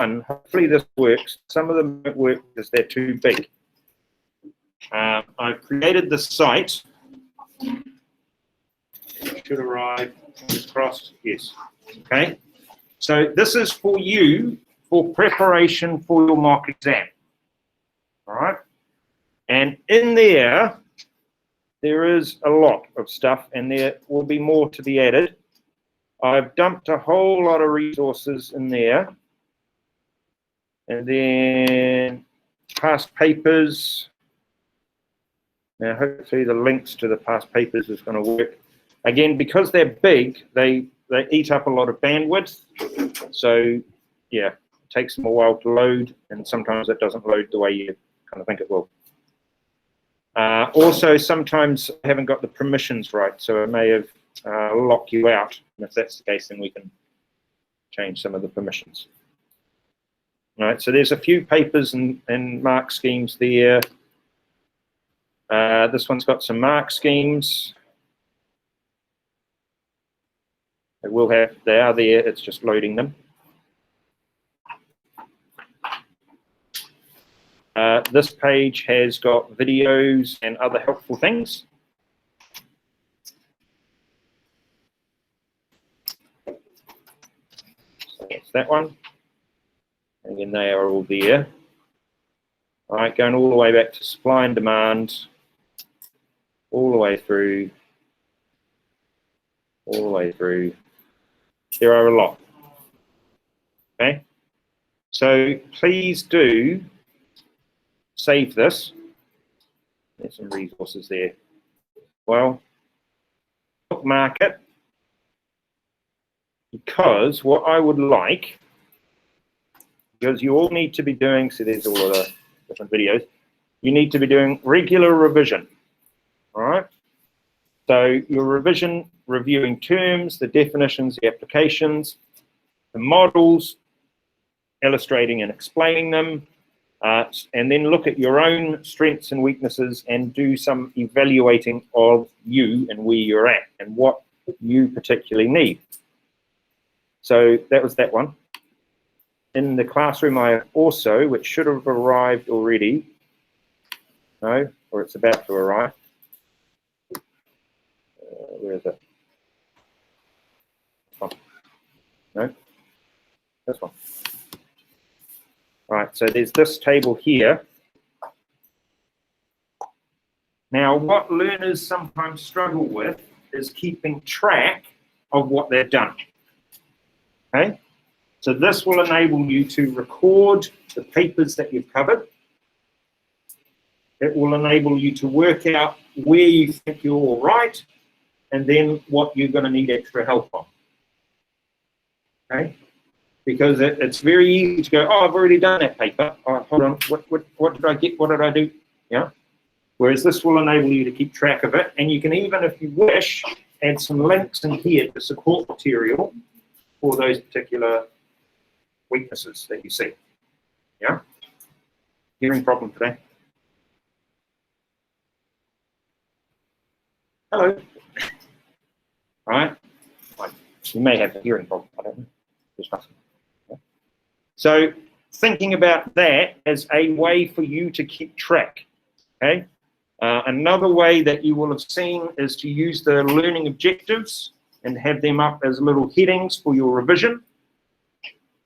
done, hopefully this works. Some of them don't work because they're too big. I've created the site. It should arrive, fingers crossed, yes. Okay, so this is for you for preparation for your mock exam. All right, and in there is a lot of stuff, and there will be more to be added. I've dumped a whole lot of resources in there. And then past papers. Now hopefully the links to the past papers is going to work. Again, because they're big, they eat up a lot of bandwidth. So yeah, it takes them a while to load, and sometimes it doesn't load the way you kind of think it will. Also, sometimes I haven't got the permissions right, so it may have locked you out. And if that's the case, then we can change some of the permissions. All right, so there's a few papers and mark schemes there. This one's got some mark schemes. They are there, it's just loading them. This page has got videos and other helpful things. So that's that one. And again, they are all there. All right, going all the way back to supply and demand, all the way through, all the way through. There are a lot. Okay, so please do save this. There's some resources there. Well, bookmark it, because what I would like, because you all need to be doing, so there's all of the different videos, you need to be doing regular revision, all right? So your revision, reviewing terms, the definitions, the applications, the models, illustrating and explaining them, and then look at your own strengths and weaknesses and do some evaluating of you and where you're at and what you particularly need. So that was that one. In the classroom, I have also, which should have arrived already, no, or it's about to arrive. Where is it? Oh, no, this one. Right, so there's this table here. Now, what learners sometimes struggle with is keeping track of what they've done. Okay, so this will enable you to record the papers that you've covered. It will enable you to work out where you think you're all right, and then what you're going to need extra help on. Okay, because it's very easy to go, oh, I've already done that paper. Oh, hold on, what did I get? What did I do? Yeah. Whereas this will enable you to keep track of it, and you can even, if you wish, add some links in here to support material for those particular weaknesses that you see. Yeah? Hearing problem today? Hello. All right. You may have a hearing problem. I don't know. Just asking. Yeah. So thinking about that as a way for you to keep track. Okay. Another way that you will have seen is to use the learning objectives and have them up as little headings for your revision.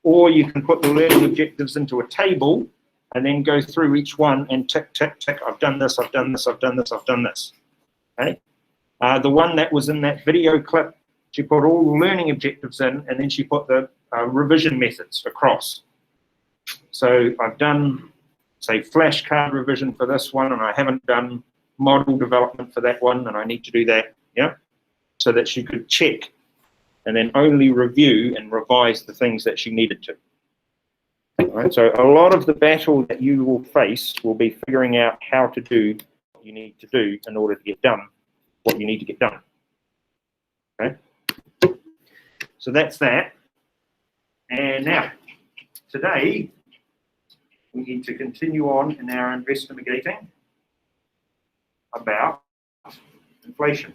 Or you can put the learning objectives into a table and then go through each one and tick, tick, tick. I've done this, I've done this, I've done this, I've done this. Okay. The one that was in that video clip, she put all the learning objectives in, and then she put the revision methods across. So I've done, say, flashcard revision for this one, and I haven't done model development for that one, and I need to do that, yeah? So that she could check and then only review and revise the things that she needed to. All right, so a lot of the battle that you will face will be figuring out how to do what you need to do in order to get done what you need to get done. Okay, so that's that. And now, today, we need to continue on in our investigating about inflation.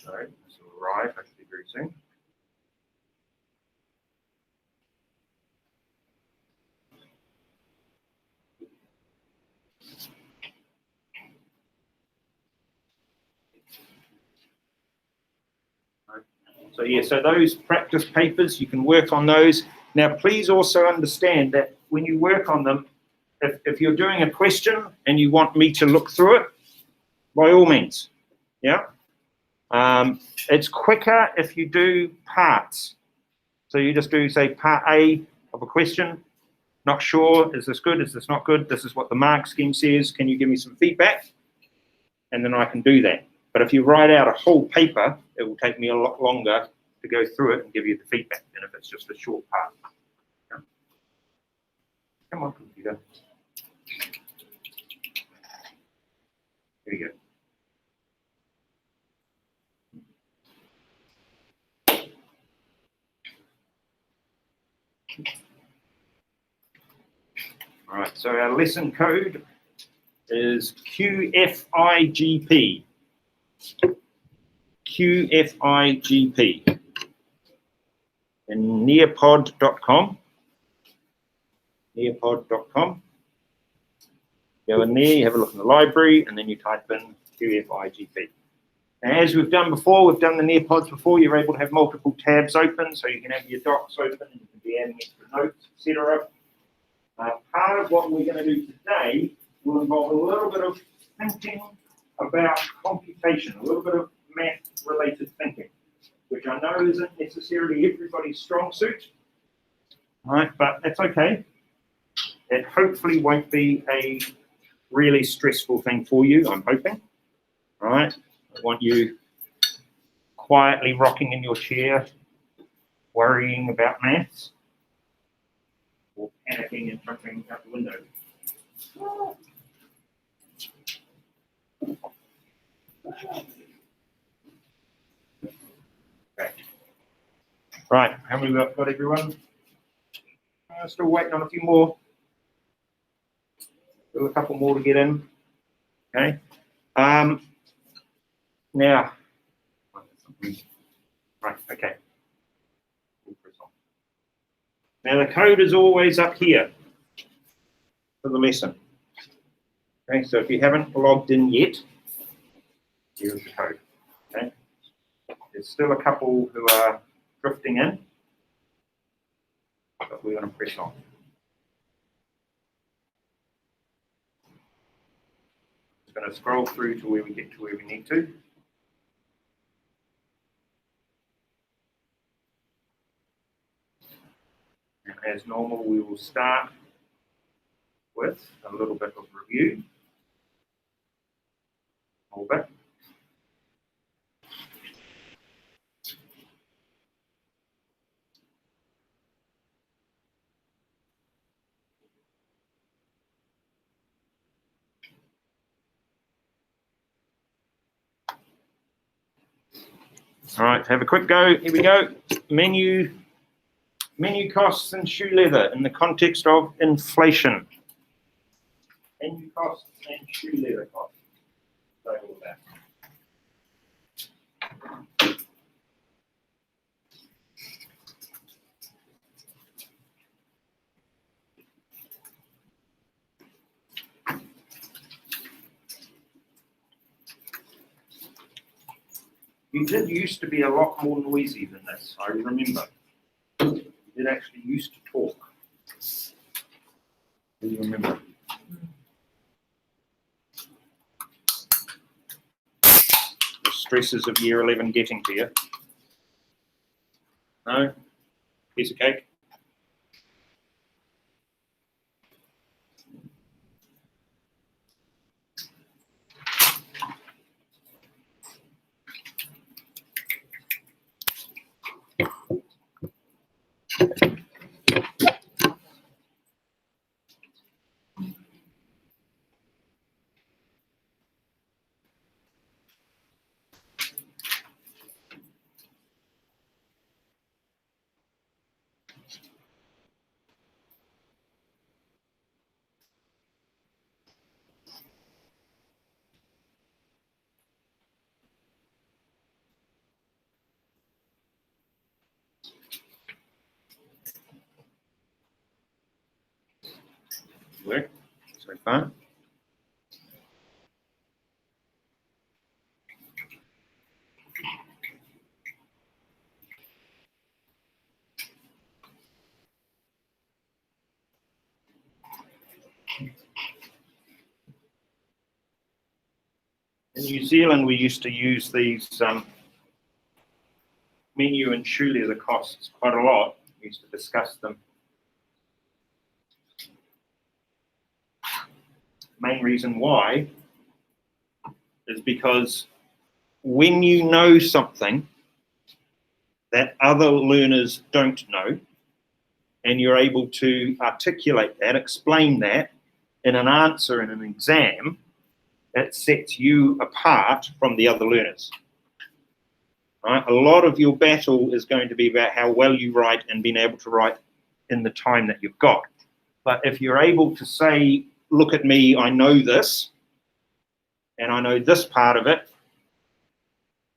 Sorry, this will arrive hopefully very soon. So yeah, so those practice papers, you can work on those. Now, please also understand that when you work on them, if you're doing a question and you want me to look through it, by all means, yeah. It's quicker if you do parts. So you just do, say, part A of a question. Not sure, is this good, is this not good? This is what the mark scheme says. Can you give me some feedback? And then I can do that. But if you write out a whole paper, it will take me a lot longer to go through it and give you the feedback than if it's just a short part. Yeah. Come on, computer. Here we go. All right, so our lesson code is QFIGP. QFIGP. In nearpod.com. Nearpod.com. Go in there, you have a look in the library, and then you type in QFIGP. Now, as we've done before, we've done the Nearpods before, you're able to have multiple tabs open, so you can have your docs open, and you can be adding extra notes, etc. Part of what we're going to do today will involve a little bit of thinking about computation, a little bit of math-related thinking, which I know isn't necessarily everybody's strong suit, right? But that's okay. It hopefully won't be a really stressful thing for you, I'm hoping, right? I want you quietly rocking in your chair, worrying about maths, or panicking and jumping out the window. Okay. Right, how many we've got, everyone? Still waiting on a few more. Still a couple more to get in. Okay. Now, right, okay. Now the code is always up here for the lesson. Okay, so if you haven't logged in yet, here's the code. Okay. There's still a couple who are drifting in, but we're going to press on. Just going to scroll through to where we get to where we need to. And as normal, we will start with a little bit of review. A little bit. All right, have a quick go. Here we go. Menu costs and shoe leather in the context of inflation. Menu costs and shoe leather costs. So all that. You did used to be a lot more noisy than this, I remember. You did actually used to talk. Do you remember? The stresses of year 11 getting to you. No? Piece of cake? work so far. In New Zealand, we used to use these menu and surely the costs quite a lot. We used to discuss them. Main reason why is because when you know something that other learners don't know, and you're able to articulate that, explain that in an answer in an exam, it sets you apart from the other learners. Right? A lot of your battle is going to be about how well you write and being able to write in the time that you've got. But if you're able to say, look at me, I know this, and I know this part of it,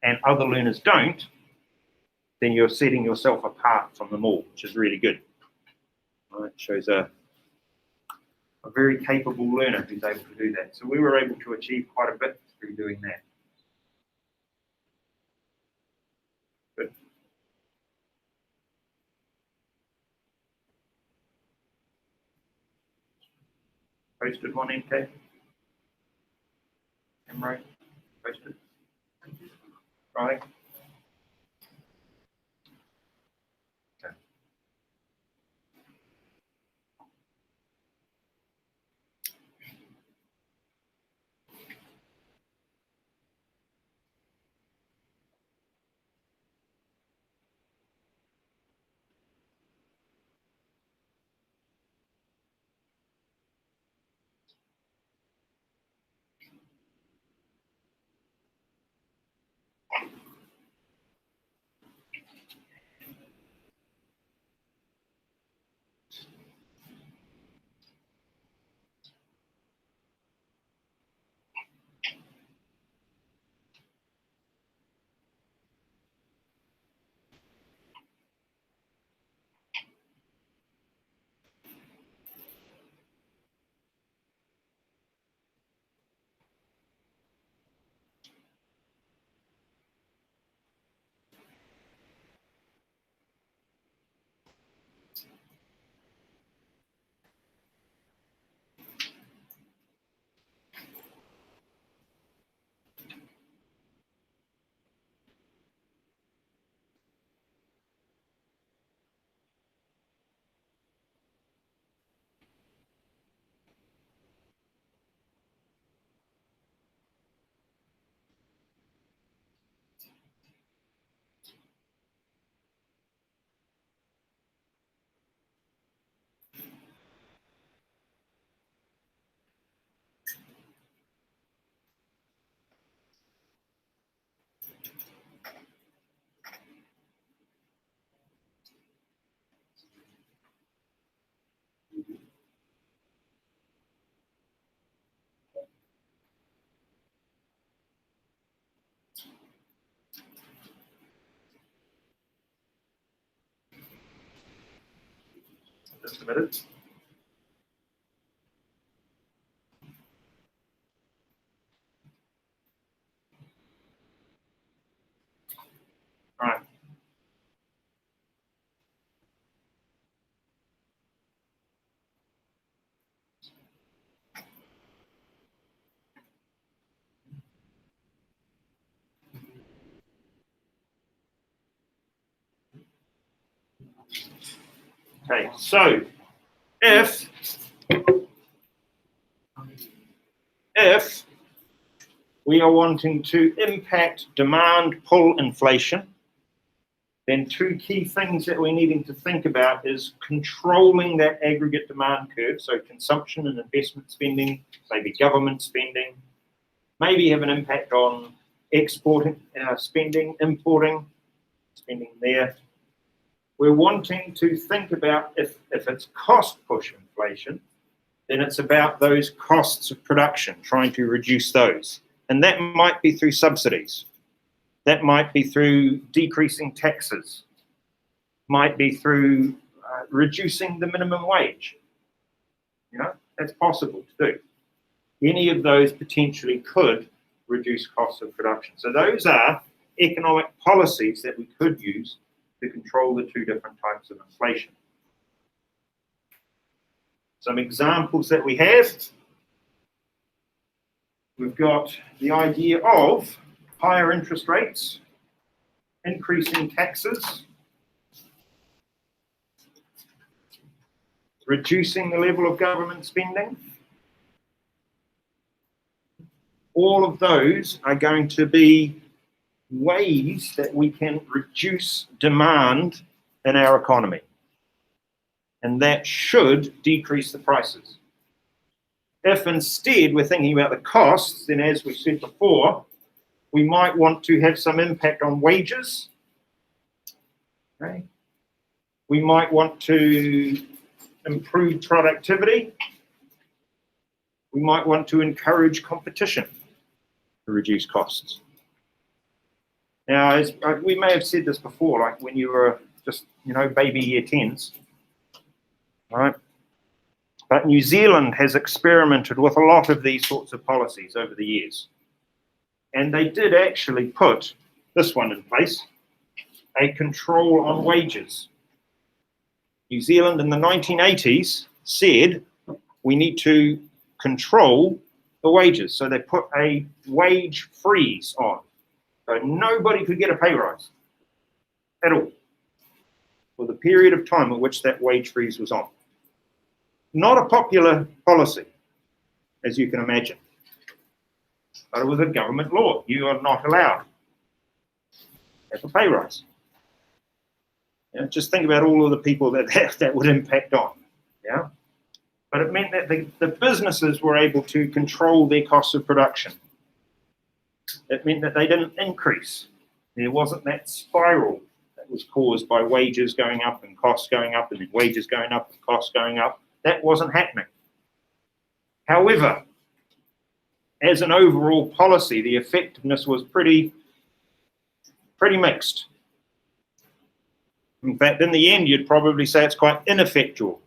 and other learners don't, then you're setting yourself apart from them all, which is really good. Right? It shows a very capable learner who's able to do that. So we were able to achieve quite a bit through doing that. Good. Posted one, NK? Emre? Posted? Right. Okay. Just a minute. All right. Okay, so if we are wanting to impact demand pull inflation, then two key things that we're needing to think about is controlling that aggregate demand curve, so consumption and investment spending, maybe government spending, maybe have an impact on exporting spending, importing, spending there. We're wanting to think about if it's cost push inflation, then it's about those costs of production, trying to reduce those. And that might be through subsidies. That might be through decreasing taxes, might be through reducing the minimum wage. You know, That's possible to do. Any of those potentially could reduce costs of production. So those are economic policies that we could use to control the two different types of inflation. Some examples that we have. We've got the idea of higher interest rates, increasing taxes, reducing the level of government spending. All of those are going to be ways that we can reduce demand in our economy. And that should decrease the prices. If instead we're thinking about the costs, then as we said before, we might want to have some impact on wages. Okay. We might want to improve productivity. We might want to encourage competition to reduce costs. Now, as we may have said this before, like when you were just, baby year 10s, right? But New Zealand has experimented with a lot of these sorts of policies over the years. And they did actually put this one in place, a control on wages. New Zealand in the 1980s said we need to control the wages. So they put a wage freeze on. So nobody could get a pay rise at all for the period of time at which that wage freeze was on. Not a popular policy, as you can imagine. But it was a government law. You are not allowed to have a pay rise. Just think about all of the people that would impact on. Yeah. But it meant that the businesses were able to control their costs of production. It meant that they didn't increase. There wasn't that spiral that was caused by wages going up and costs going up and then wages going up and costs going up. That wasn't happening. However, as an overall policy, the effectiveness was pretty mixed. In fact, in the end, you'd probably say it's quite ineffectual.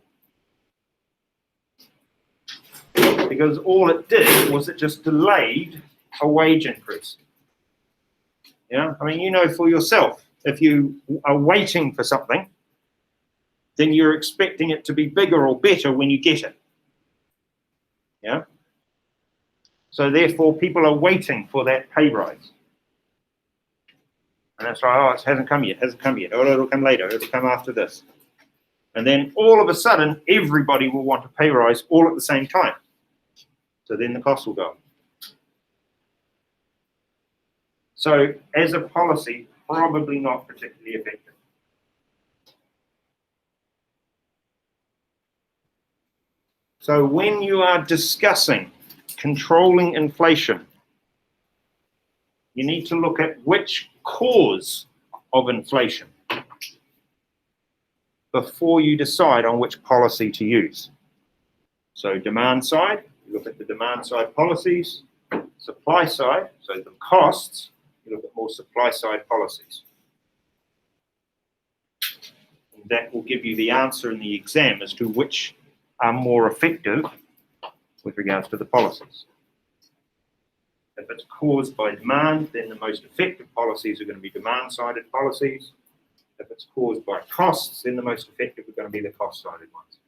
Because all it did was it just delayed a wage increase. Yeah, I mean, for yourself, if you are waiting for something, then you're expecting it to be bigger or better when you get it. Yeah. So therefore, people are waiting for that pay rise. And that's right, it hasn't come yet, Oh, it'll come later, it'll come after this. And then all of a sudden, everybody will want a pay rise all at the same time. So then the costs will go up. So as a policy, probably not particularly effective. So when you are discussing controlling inflation, you need to look at which cause of inflation before you decide on which policy to use. So demand side, you look at the demand side policies. Supply side, so the costs, you look at more supply side policies. And that will give you the answer in the exam as to which are more effective with regards to the policies. If it's caused by demand, then the most effective policies are going to be demand-sided policies. If it's caused by costs, then the most effective are going to be the cost-sided ones.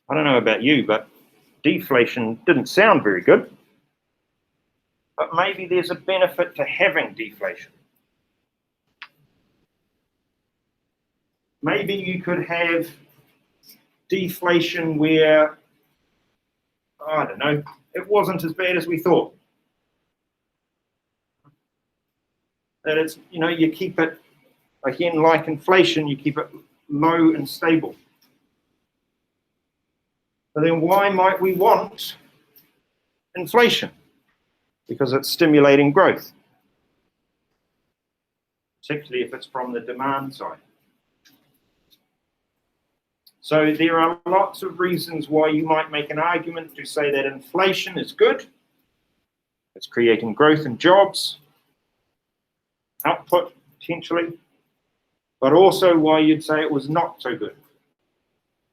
I don't know about you, but deflation didn't sound very good. But maybe there's a benefit to having deflation. Maybe you could have deflation where, I don't know, it wasn't as bad as we thought. That it's, you keep it, again, like inflation, you keep it low and stable. But then why might we want inflation? Because it's stimulating growth, particularly if it's from the demand side. So there are lots of reasons why you might make an argument to say that inflation is good. It's creating growth and jobs. output, potentially, but also why you'd say it was not so good.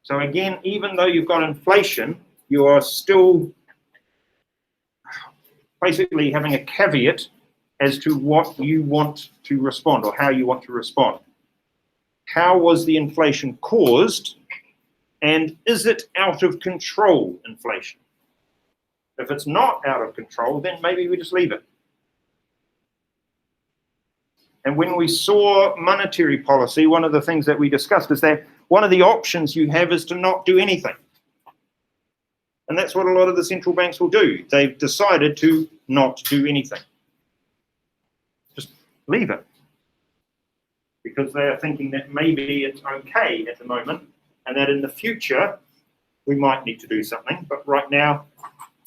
So again, even though you've got inflation, you are still basically having a caveat as to what you want to respond or how you want to respond. How was the inflation caused, and is it out of control inflation? If it's not out of control, then maybe we just leave it. And when we saw monetary policy, one of the things that we discussed is that one of the options you have is to not do anything. And that's what a lot of the central banks will do. They've decided to not do anything. Just leave it. Because they are thinking that maybe it's okay at the moment, and that in the future, we might need to do something. But right now,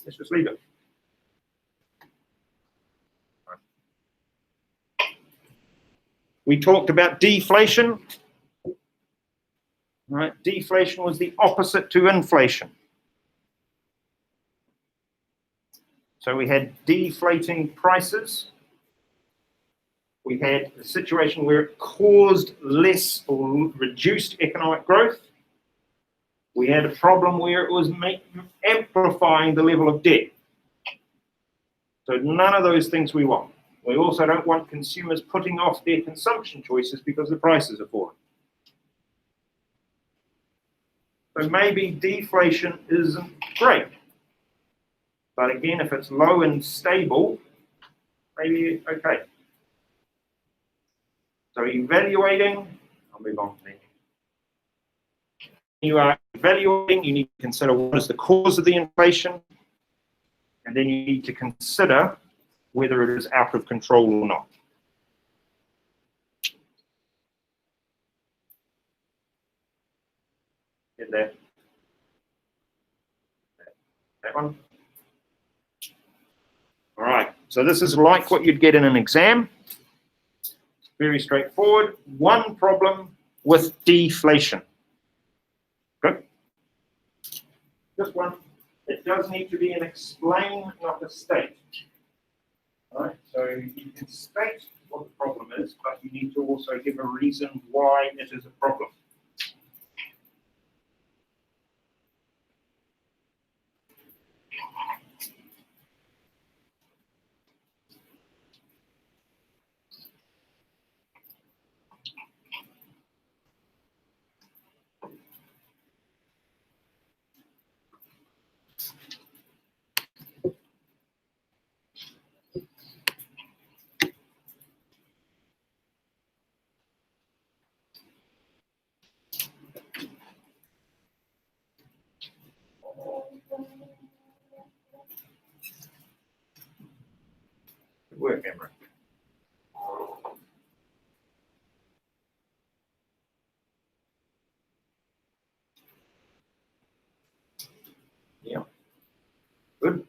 let's just leave it. We talked about deflation. Right? Deflation was the opposite to inflation. So we had deflating prices. We had a situation where it caused less or reduced economic growth. We had a problem where it was amplifying the level of debt. So none of those things we want. We also don't want consumers putting off their consumption choices because the prices are falling. So maybe deflation isn't great. But again, if it's low and stable, maybe okay. So evaluating, I'll move on to that. You are evaluating, you need to consider what is the cause of the inflation, and then you need to consider whether it is out of control or not. Get that? That one? All right, so this is like what you'd get in an exam. Very straightforward. One problem with deflation. Good. This one, it does need to be an explain, not a state. All right, so you can state what the problem is, but you need to also give a reason why it is a problem. Good work, Emma. Yeah. Good.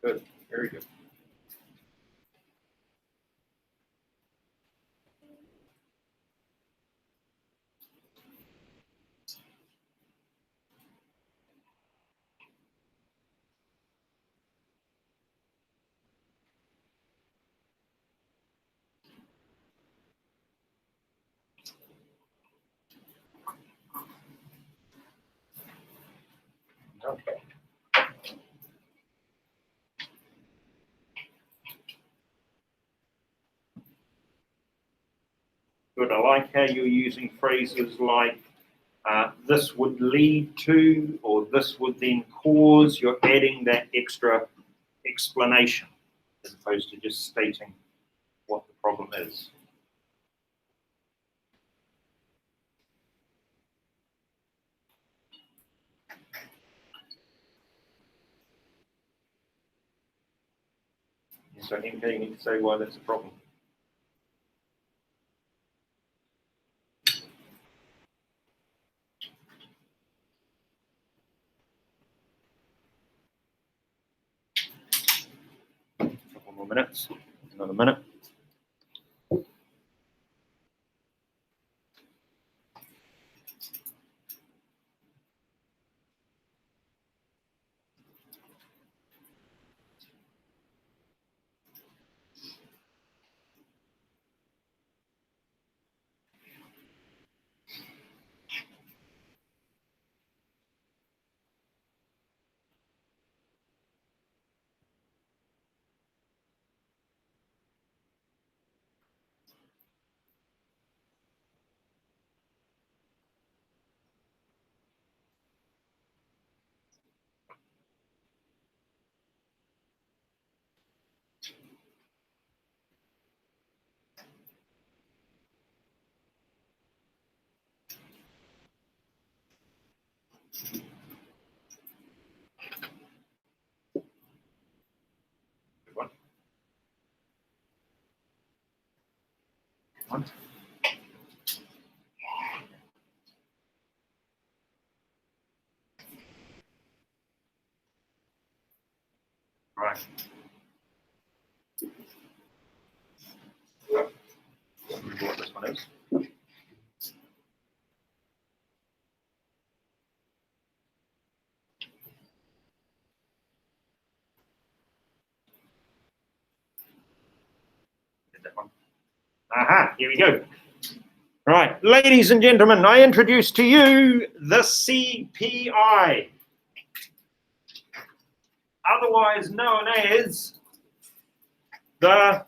Good. Very good. Okay. Good. I like how you're using phrases like this would lead to, or this would then cause. You're adding that extra explanation as opposed to just stating what the problem is. So MK, you need to say why that's a problem. A couple more minutes, another minute. one. Right. I remember what this one is. That one. Aha, here we go. Right, ladies and gentlemen, I introduce to you the CPI, otherwise known as the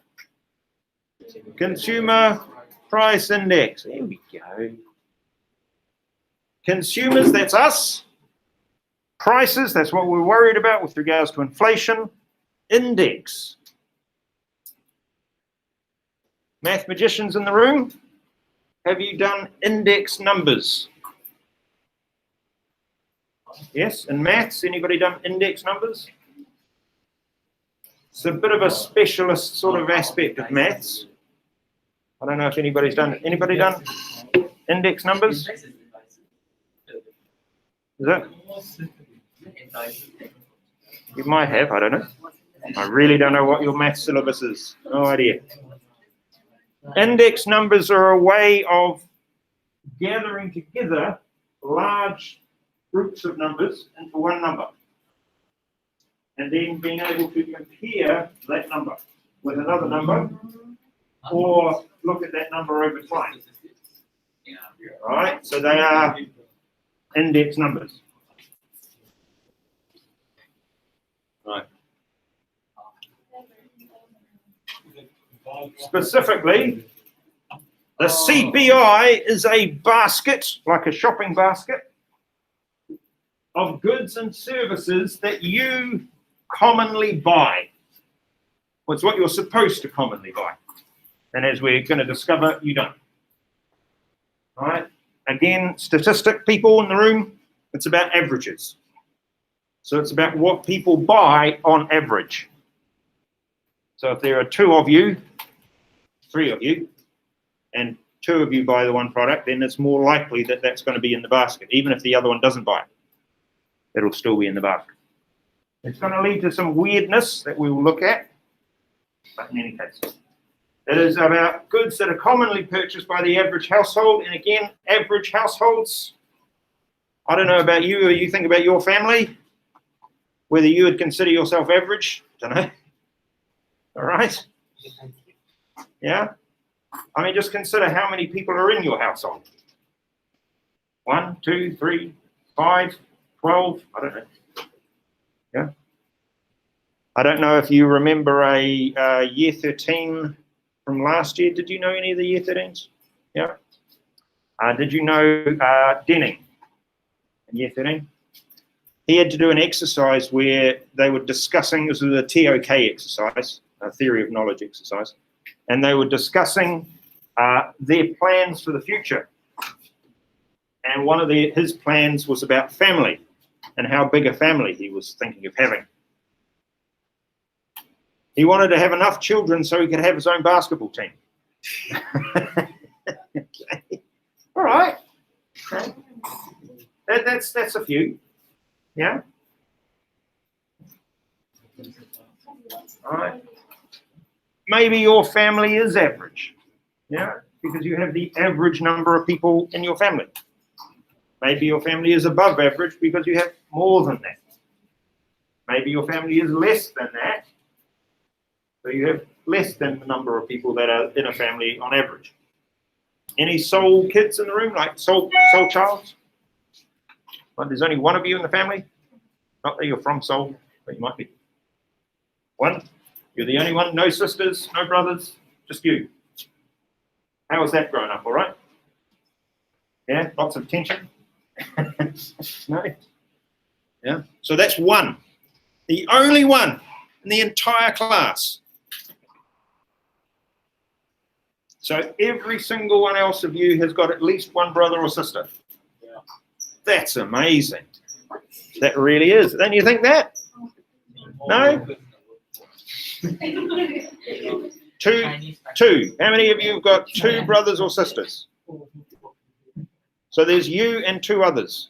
Consumer Price Index. There we go. Consumers, that's us. Prices, that's what we're worried about with regards to inflation. Index. Mathematicians in the room, have you done index numbers? Yes, in maths, anybody done index numbers? It's a bit of a specialist sort of aspect of maths. I don't know if anybody's done it. Anybody done index numbers? Is that? You might have, I don't know. I really don't know what your maths syllabus is. No idea. Index numbers are a way of gathering together large groups of numbers into one number, and then being able to compare that number with another number, or look at that number over time. All right, so they are index numbers. Right. Specifically, the CPI is a basket, like a shopping basket, of goods and services that you commonly buy. Well, it's what you're supposed to commonly buy. And as we're going to discover, you don't. All right? Again, statistic people in the room, it's about averages. So it's about what people buy on average. So if there are 2 of you, 3 of you, and 2 of you buy the one product, then it's more likely that that's going to be in the basket, even if the other one doesn't buy it. It'll still be in the basket. It's going to lead to some weirdness that we will look at, but in any case, it is about goods that are commonly purchased by the average household. And again, average households, I don't know about you, or you think about your family, whether you would consider yourself average, I don't know. All right? Yeah? I mean, just consider how many people are in your household. 1, 2, 3, 5, 12, I don't know. Yeah? I don't know if you remember a year 13 from last year. Did you know any of the year 13s? Yeah? Did you know Denning in year 13? He had to do an exercise where they were discussing, this was a TOK exercise, a theory of knowledge exercise, and they were discussing their plans for the future. And one of his plans was about family and how big a family he was thinking of having. He wanted to have enough children so he could have his own basketball team. Okay. All right. Okay. That's a few. Yeah. All right. Maybe your family is average. Yeah, because you have the average number of people in your family. Maybe your family is above average because you have more than that. Maybe your family is less than that. So you have less than the number of people that are in a family on average. Any soul kids in the room, like soul childs? Well, there's only one of you in the family. Not that you're from Seoul, but you might be. One. You're the only one. No sisters, no brothers, just you. How was that growing up? All right? Yeah, lots of tension. No. Yeah. So that's one. The only one in the entire class. So every single one else of you has got at least one brother or sister. Yeah. That's amazing. That really is. Don't you think that? No? Two. How many of you have got two brothers or sisters? So there's you and two others.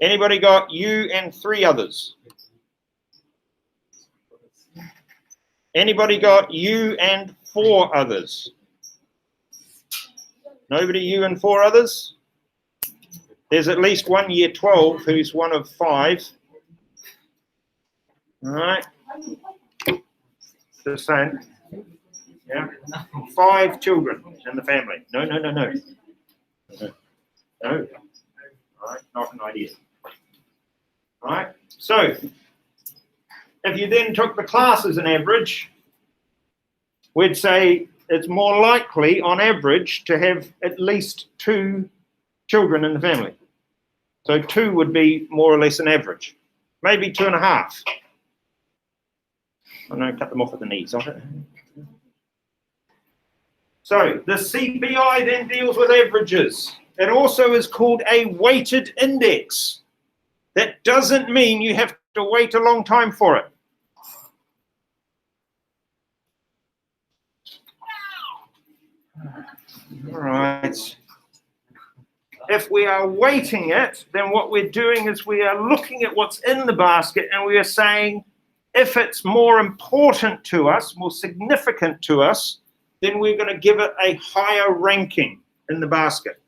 Anybody got you and three others? Anybody got you and four others? Nobody you and four others? There's at least one year 12 who's one of five. All right. The same. Yeah. 5 children in the family. No. No. All right. Not an idea. All right. So, if you then took the class as an average, we'd say it's more likely, on average, to have at least 2 children in the family. So 2 would be more or less an average. Maybe 2.5. I know, cut them off at the knees. So the CPI then deals with averages. It also is called a weighted index. That doesn't mean you have to wait a long time for it. All right. If we are weighting it, then what we're doing is we are looking at what's in the basket and we are saying, if it's more important to us, more significant to us, then we're going to give it a higher ranking in the basket.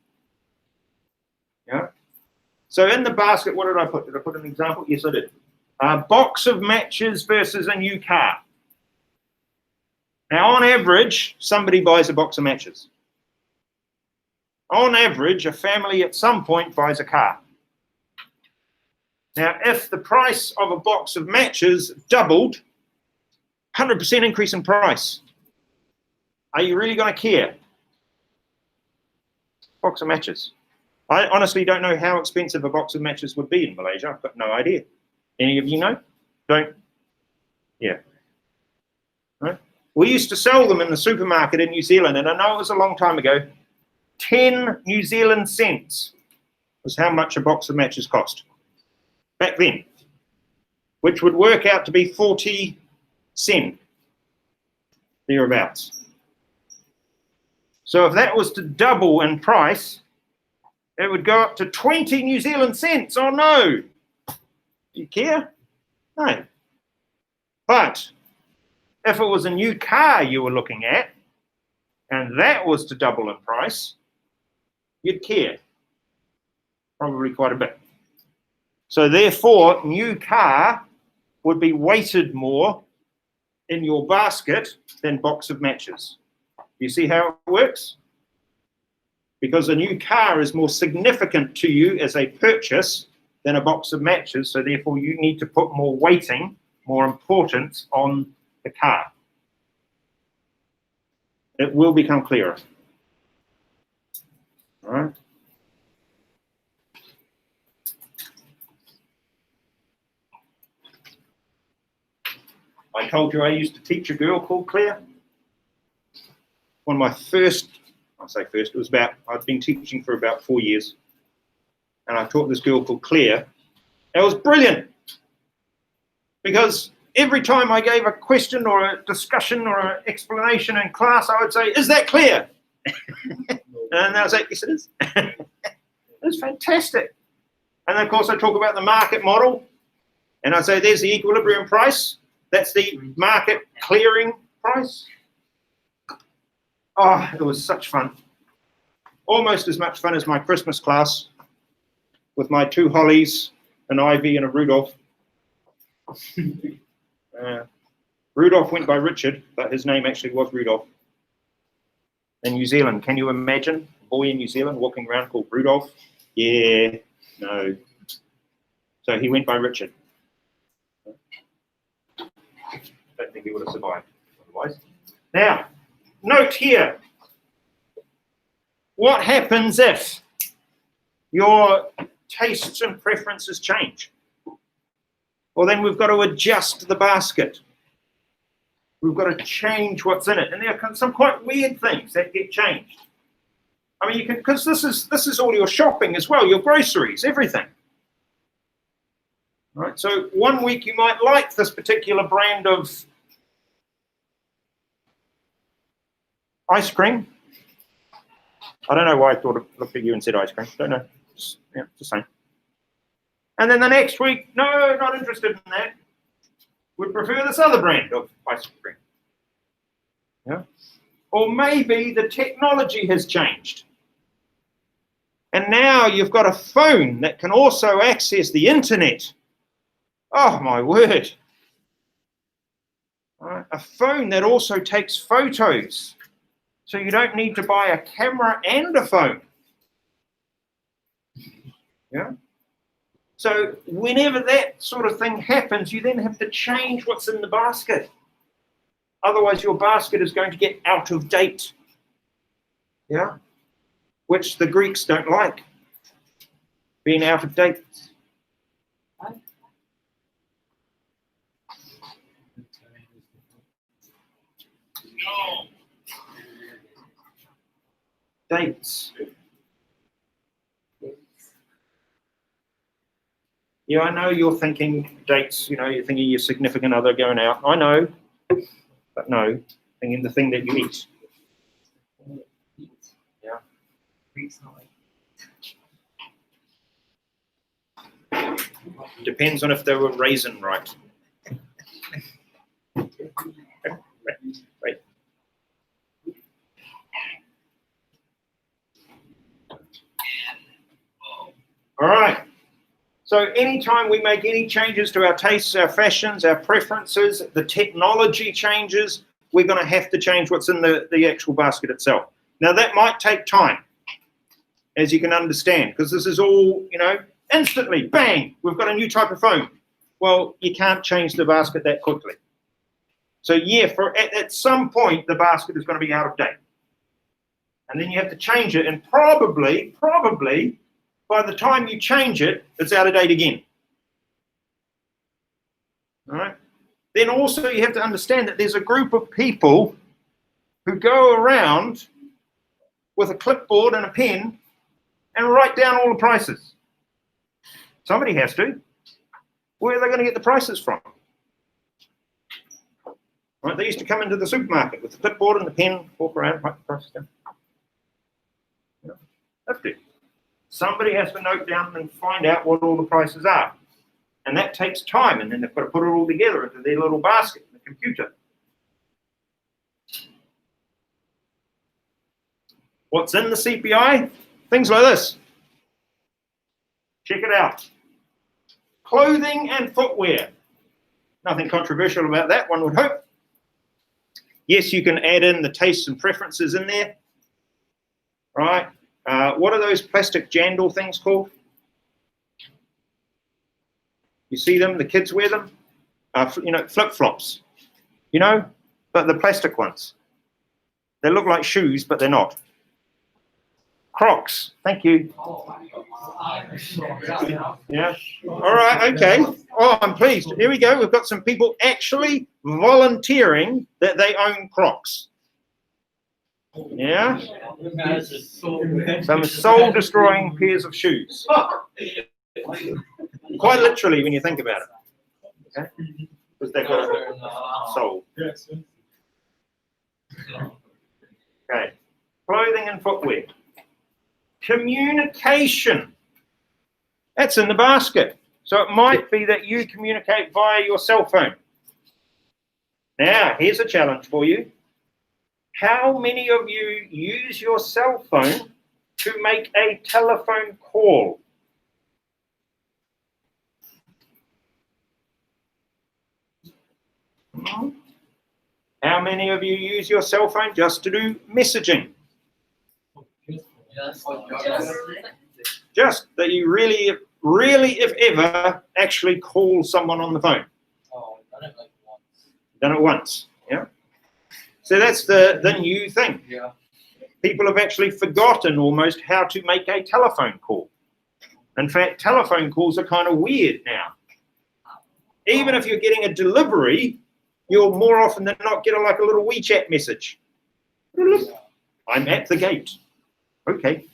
Yeah. So in the basket, what did I put? Did I put an example? Yes, I did. A box of matches versus a new car. Now, on average, somebody buys a box of matches. On average, a family at some point buys a car. Now, if the price of a box of matches doubled, 100% increase in price, are you really going to care? Box of matches. I honestly don't know how expensive a box of matches would be in Malaysia. I've got no idea. Any of you know? Don't? Yeah. Right? We used to sell them in the supermarket in New Zealand, and I know it was a long time ago. 10 New Zealand cents was how much a box of matches cost back then, which would work out to be 40 cents, thereabouts. So if that was to double in price, it would go up to 20 New Zealand cents. Oh no! Do you care? No. But if it was a new car you were looking at, and that was to double in price, you'd care. Probably quite a bit. So therefore, new car would be weighted more in your basket than box of matches. You see how it works? Because a new car is more significant to you as a purchase than a box of matches, so therefore you need to put more weighting, more importance on the car. It will become clearer. All right. I told you I used to teach a girl called Claire. One of my first, I say first, it was about, I'd been teaching for about 4 years. And I taught this girl called Claire. It was brilliant. Because every time I gave a question or a discussion or an explanation in class, I would say, is that clear? And I was like, yes, it is. It was fantastic. And then, of course, I talk about the market model. And I say, there's the equilibrium price. That's the market clearing price. Oh, it was such fun. Almost as much fun as my Christmas class with my 2 Hollies, an Ivy and a Rudolph. Rudolph went by Richard, but his name actually was Rudolph. In New Zealand, can you imagine a boy in New Zealand walking around called Rudolph? Yeah, no. So he went by Richard. Don't think he would have survived otherwise. Now, note here, what happens if your tastes and preferences change? Well, then we've got to adjust the basket. We've got to change what's in it. And there are some quite weird things that get changed. I mean, you can, because this is all your shopping as well, your groceries, everything. Right? So one week you might like this particular brand of Ice cream. I don't know why I thought of looked at you and said ice cream. Don't know. Just the same. And then the next week, no, not interested in that. Would prefer this other brand of ice cream. Yeah. Or maybe the technology has changed. And now you've got a phone that can also access the internet. Oh, my word. Right. A phone that also takes photos. So you don't need to buy a camera and a phone. Yeah. So whenever that sort of thing happens, you then have to change what's in the basket. Otherwise, your basket is going to get out of date. Yeah. Which the Greeks don't like, being out of date. No. Dates. Yeah, I know you're thinking dates, you know, you're thinking your significant other going out. I know, but no, thinking the thing that you eat. Yeah. Depends on if they were raisin right. Right. All right. So anytime we make any changes to our tastes, our fashions, our preferences, the technology changes, we're going to have to change what's in the actual basket itself. Now, that might take time, as you can understand, because this is all, you know, instantly, bang, we've got a new type of phone. Well, you can't change the basket that quickly. So, yeah, at some point, the basket is going to be out of date. And then you have to change it, and probably, by the time you change it, it's out of date again. All right. Then also you have to understand that there's a group of people who go around with a clipboard and a pen and write down all the prices. Somebody has to. Where are they going to get the prices from? Right, they used to come into the supermarket with the clipboard and the pen, walk around, write the prices down. Yeah, have to. Somebody has to note down and find out what all the prices are. And that takes time, and then they've got to put it all together into their little basket in the computer. What's in the CPI? Things like this. Check it out. Clothing and footwear. Nothing controversial about that, one would hope. Yes, you can add in the tastes and preferences in there. Right? What are those plastic jandal things called? You see them? The kids wear them? You know, flip-flops. You know? But the plastic ones. They look like shoes, but they're not. Crocs. Thank you. Yeah. All right. Okay. Oh, I'm pleased. Here we go. We've got some people actually volunteering that they own Crocs. Yeah. Some soul-destroying pairs of shoes. Quite literally, when you think about it. Okay? Because they've got a soul. Okay. Clothing and footwear. Communication. That's in the basket. So it might be that you communicate via your cell phone. Now, here's a challenge for you. How many of you use your cell phone to make a telephone call? How many of you use your cell phone just to do messaging? Just that you really, if ever, actually call someone on the phone. Oh, I've done it like once. Done it once, yeah? So that's the new thing. Yeah. People have actually forgotten almost how to make a telephone call. In fact, telephone calls are kind of weird now. Even if you're getting a delivery, you'll more often than not get like a little WeChat message. I'm at the gate. Okay.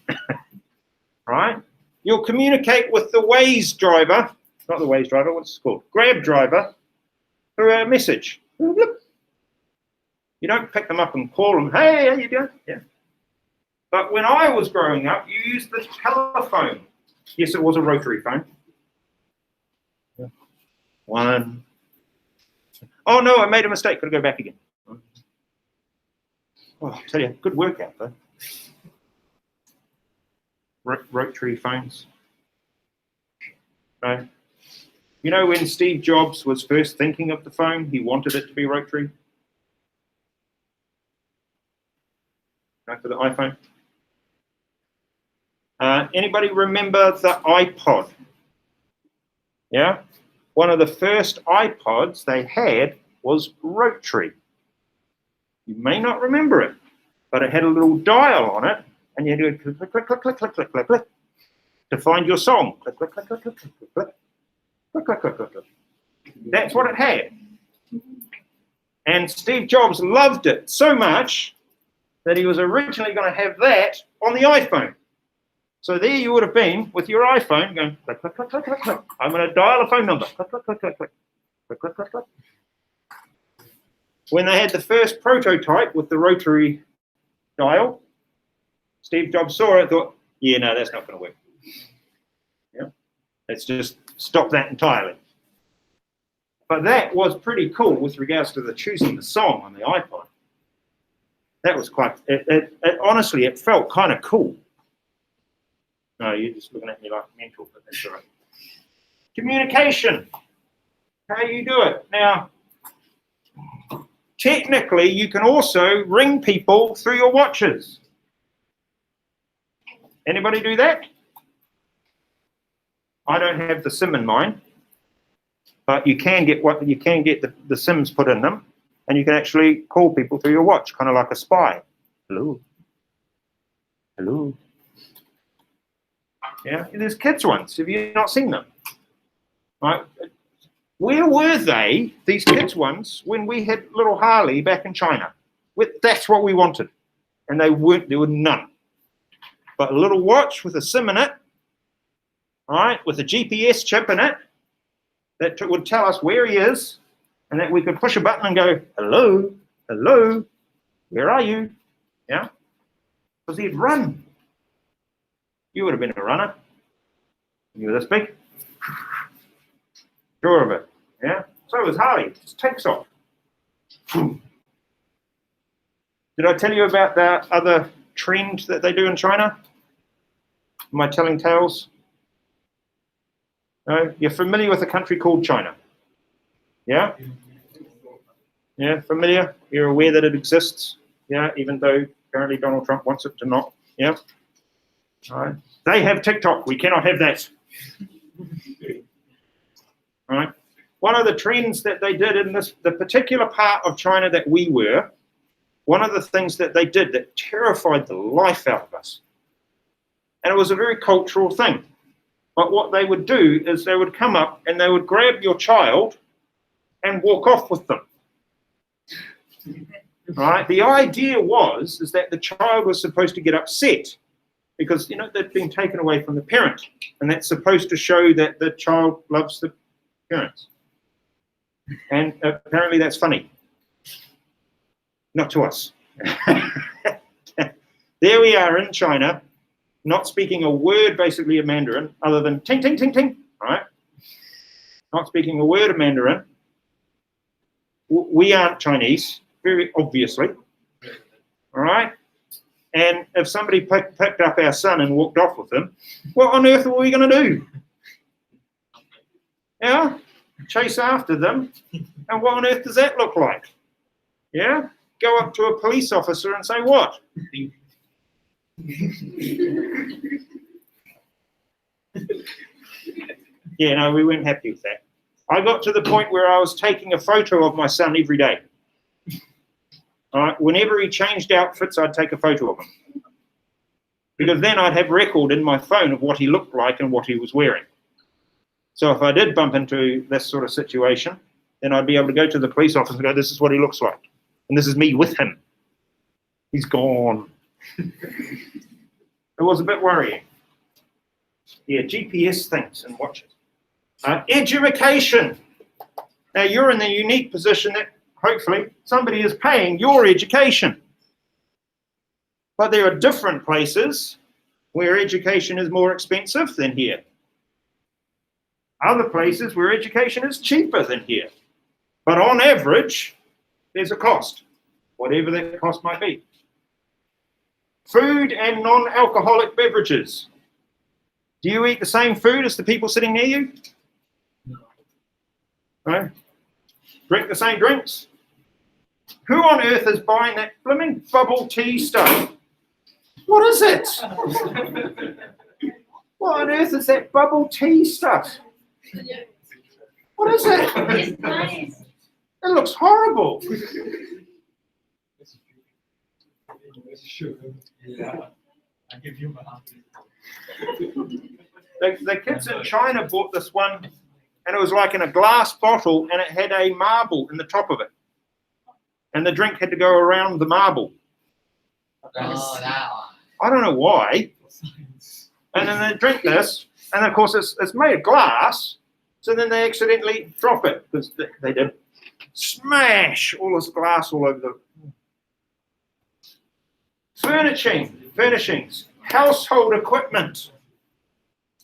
Right? You'll communicate with the Waze driver, not the Waze driver, what's it called? Grab driver, through a message. You don't pick them up and call them, hey, how you doing? Yeah. But when I was growing up, you used the telephone. Yes, it was a rotary phone. Yeah. One. Oh, no, I made a mistake. Got to go back again. Oh, I tell you, good workout, though. Rotary phones. Right. You know, when Steve Jobs was first thinking of the phone, he wanted it to be rotary. Right, for the iPhone. Anybody remember the iPod? Yeah? One of the first iPods they had was rotary. You may not remember it, but it had a little dial on it, and you had to go click, click, click, click, click, click, click, click, to find your song. Click, click, click, click, click, click, click, click, click, click, click, click, click. That's what it had. And Steve Jobs loved it so much that he was originally going to have that on the iPhone. So there you would have been with your iPhone going click, click, click, click, click, click. I'm going to dial a phone number. Click, click, click, click, click, click, click, click, click. When they had the first prototype with the rotary dial, Steve Jobs saw it and thought, yeah, no, that's not going to work. Yeah, let's just stop that entirely. But that was pretty cool with regards to the choosing the song on the iPod. That was quite, honestly, it felt kind of cool. No, you're just looking at me like mental, but that's all right. Communication, how you do it. Now, technically, you can also ring people through your watches. Anybody do that? I don't have the SIM in mine, but you can get the SIMs put in them, and you can actually call people through your watch, kind of like a spy. Hello. Hello. Yeah, there's kids ones. Have you not seen them? Right. Where were they, these kids ones, when we had little Harley back in China? That's what we wanted. And they weren't, there were none. But a little watch with a SIM in it, right, with a GPS chip in it, that would tell us where he is, and that we could push a button and go, hello, hello, where are you? Yeah, because he'd run. You would have been a runner. You were this big. Sure of it. Yeah. So was Harley. Just takes off. Did I tell you about the other trend that they do in China? Am I telling tales? No? You're familiar with a country called China? Yeah? Yeah, familiar? You're aware that it exists? Yeah, even though apparently Donald Trump wants it to not. Yeah? All right. They have TikTok. We cannot have that. All right. One of the trends that they did in the particular part of China that we were, one of the things that they did that terrified the life out of us, and it was a very cultural thing. But what they would do is they would come up and they would grab your child and walk off with them. Right? The idea is that the child was supposed to get upset because, you know, they'd been taken away from the parent, and that's supposed to show that the child loves the parents. And apparently that's funny. Not to us. There we are in China, not speaking a word basically of Mandarin other than ting, ting, ting, ting, right? Not speaking a word of Mandarin. We aren't Chinese, very obviously, all right? And if somebody picked up our son and walked off with him, what on earth were we going to do? Yeah? Chase after them, and what on earth does that look like? Yeah? Go up to a police officer and say what? Yeah, no, we weren't happy with that. I got to the point where I was taking a photo of my son every day. All right, whenever he changed outfits, I'd take a photo of him. Because then I'd have record in my phone of what he looked like and what he was wearing. So if I did bump into this sort of situation, then I'd be able to go to the police officer and go, this is what he looks like. And this is me with him. He's gone. It was a bit worrying. Yeah, GPS things and watches. Education. Now, you're in the unique position that hopefully, somebody is paying your education. But there are different places where education is more expensive than here. Other places where education is cheaper than here. But on average, there's a cost, whatever that cost might be. Food and non-alcoholic beverages. Do you eat the same food as the people sitting near you? No? Drink the same drinks? Who on earth is buying that blooming bubble tea stuff? What is it? What on earth is that bubble tea stuff? What is it? It's nice. It looks horrible. Yeah. I give you my The kids in China bought this one, and it was like in a glass bottle, and it had a marble in the top of it. And the drink had to go around the marble. Oh, that one. I don't know why. And then they drink this, and of course it's made of glass, so then they accidentally drop it, because they did smash all this glass all over the furnishings, household equipment.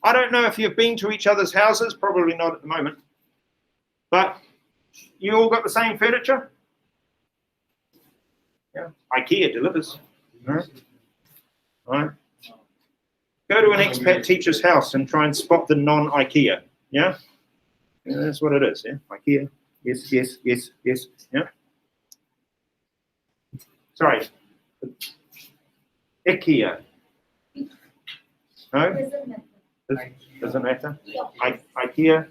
I don't know if you've been to each other's houses, probably not at the moment, but you all got the same furniture? Yeah. IKEA delivers. Right. Right. Go to an expat teacher's house and try and spot the non-IKEA. Yeah? Yeah, that's what it is. Yeah, IKEA. Yes, yes, yes, yes. Yeah. Sorry. IKEA. No? Doesn't matter. IKEA.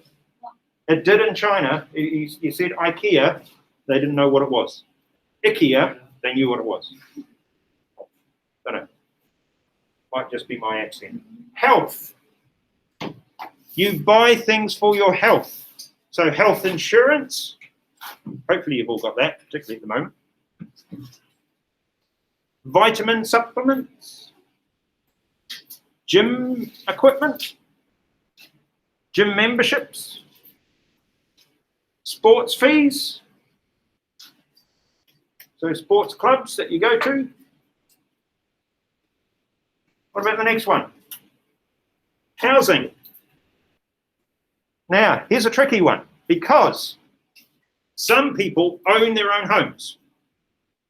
It did in China. You said IKEA, they didn't know what it was. IKEA, they knew what it was. Don't know. Might just be my accent. Health. You buy things for your health. So health insurance. Hopefully you've all got that, particularly at the moment. Vitamin supplements. Gym equipment. Gym memberships. Sports fees. So sports clubs that you go to. What about the next one? Housing. Now, here's a tricky one, because some people own their own homes.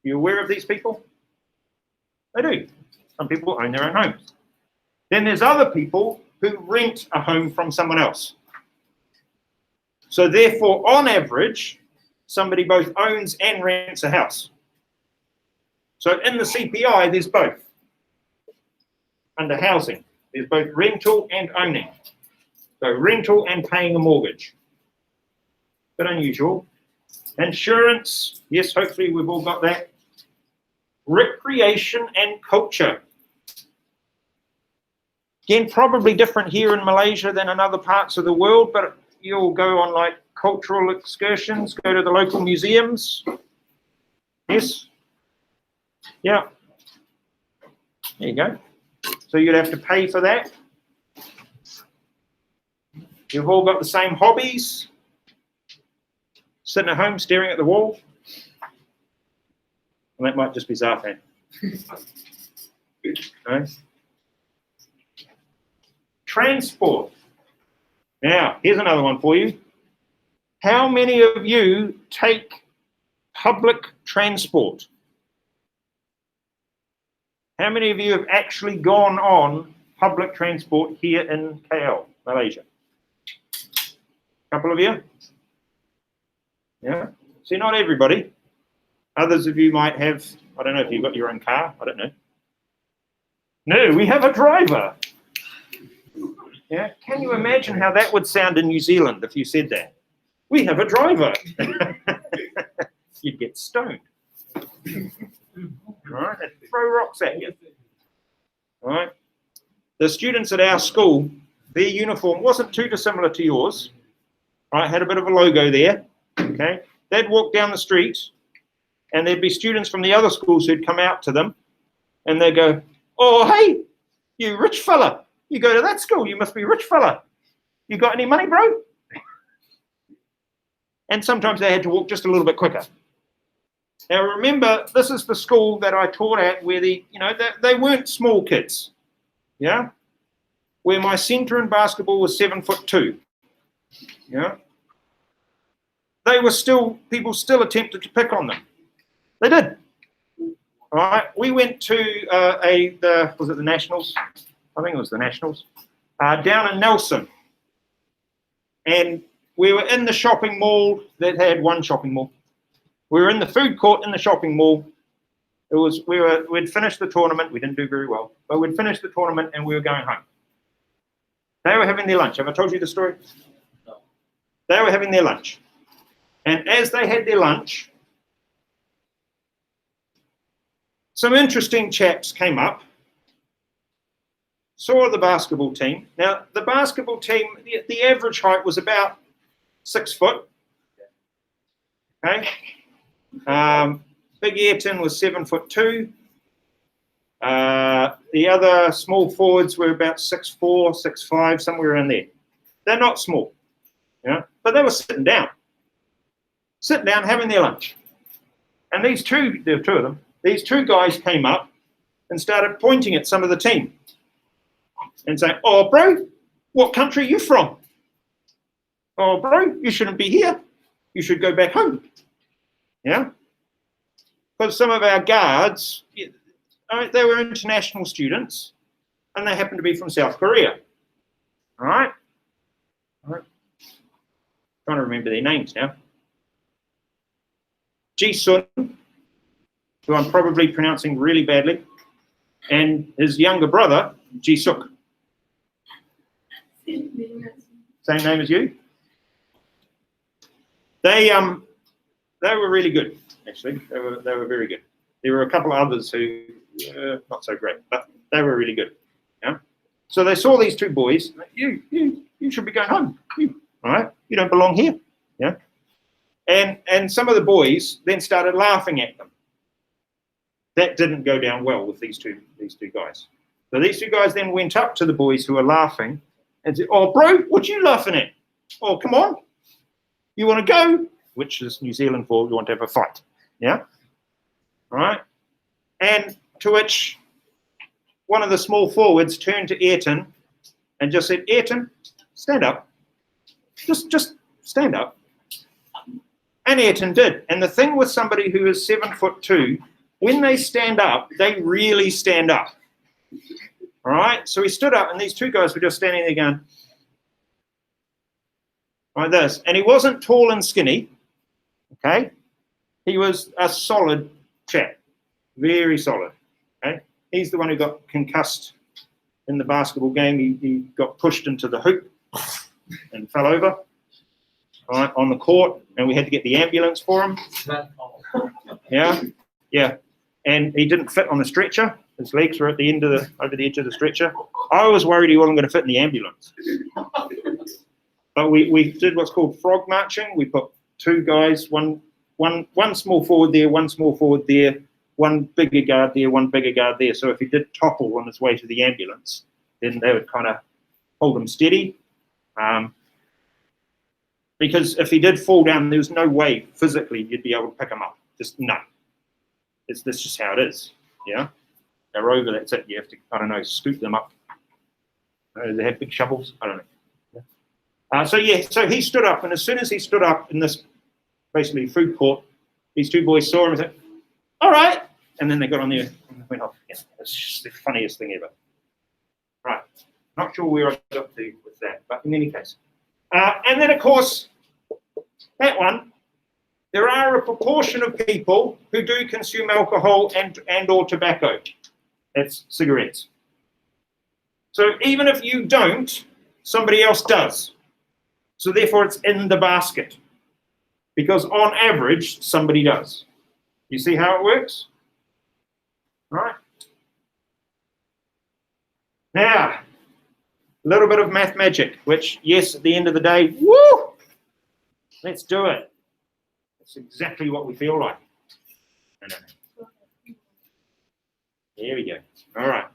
You aware of these people? They do. Some people own their own homes. Then there's other people who rent a home from someone else. So therefore, on average, somebody both owns and rents a house. So in the CPI, there's both. Under housing, there's both rental and owning. So rental and paying a mortgage. Bit unusual. Insurance, yes, hopefully we've all got that. Recreation and culture. Again, probably different here in Malaysia than in other parts of the world, but you'll go on like cultural excursions, go to the local museums. Yes? Yeah. There you go. So you'd have to pay for that. You've all got the same hobbies. Sitting at home staring at the wall. Well, that might just be Zarfan. No? Transport. Now, here's another one for you. How many of you take public transport? How many of you have actually gone on public transport here in KL, Malaysia? A couple of you? Yeah. See, not everybody. Others of you might have, I don't know if you've got your own car, I don't know. No, we have a driver. Yeah. Can you imagine how that would sound in New Zealand if you said that? We have a driver. You'd get stoned. Right, they'd throw rocks at you. Right. The students at our school, their uniform wasn't too dissimilar to yours. Right, had a bit of a logo there. Okay. They'd walk down the street and there'd be students from the other schools who'd come out to them and they'd go, "Oh, hey, you rich fella. You go to that school, you must be a rich fella. You got any money, bro?" And sometimes they had to walk just a little bit quicker Now remember, this is the school that I taught at where they weren't small kids, yeah? Where my centre in basketball was 7'2", yeah? People still attempted to pick on them. They did. All right, we went to was it the Nationals? I think it was the Nationals, down in Nelson. And we were in the shopping mall that had one shopping mall. We were in the food court in the shopping mall. We'd finished the tournament. We didn't do very well, but we'd finished the tournament and we were going home. They were having their lunch. Have I told you the story? No. They were having their lunch. And as they had their lunch, some interesting chaps came up, saw the basketball team. Now, the basketball team, the average height was about 6 foot. Okay. Big Ayrton was 7'2". The other small forwards were about 6'4", 6'5", somewhere around there. They're not small, but they were sitting down, having their lunch. And there were two of them. These two guys came up and started pointing at some of the team and saying, "Oh, bro, what country are you from? Oh, bro, you shouldn't be here. You should go back home." Yeah? Because some of our guards, they were international students and they happened to be from South Korea. All right? Trying to remember their names now. Ji-sun, who I'm probably pronouncing really badly, and his younger brother, Ji-suk. Same name as you? They were really good, actually. They were very good. There were a couple of others who not so great, but they were really good. Yeah. So they saw these two boys. You should be going home. All right. You don't belong here. Yeah. And some of the boys then started laughing at them. That didn't go down well with these two guys. So these two guys then went up to the boys who were laughing and said, "Oh, bro, what you laughing at? Oh, come on. You want to go?" Which is New Zealand for you want to have a fight. Yeah? All right? And to which one of the small forwards turned to Ayrton and just said, "Ayrton, stand up. Just stand up." And Ayrton did. And the thing with somebody who is 7'2", when they stand up, they really stand up. All right? So he stood up, and these two guys were just standing there going, like this. And he wasn't tall and skinny, okay? He was a solid chap, very solid, okay? He's the one who got concussed in the basketball game. He got pushed into the hoop and fell over, right, on the court, and we had to get the ambulance for him. Yeah. And he didn't fit on the stretcher. His legs were at the end of over the edge of the stretcher. I was worried he wasn't going to fit in the ambulance. But we did what's called frog marching. We put two guys, one small forward there, one small forward there, one bigger guard there, one bigger guard there. So if he did topple on his way to the ambulance, then they would kind of hold him steady. Because if he did fall down, there was no way physically you'd be able to pick him up. Just no. That's just how it is. Yeah. They're over, that's it. You have to, I don't know, scoop them up. They have big shovels. I don't know. So he stood up, and as soon as he stood up in this basically food court, these two boys saw him and said, "All right," and then they got on there and went off. Yeah, it's just the funniest thing ever. Right, not sure where I got to with that, but in any case. And then, of course, that one, there are a proportion of people who do consume alcohol and or tobacco. That's cigarettes. So even if you don't, somebody else does. So therefore, it's in the basket. Because on average, somebody does. You see how it works? All right. Now, a little bit of math magic, which, yes, at the end of the day, woo! Let's do it. That's exactly what we feel like. No. There we go. All right.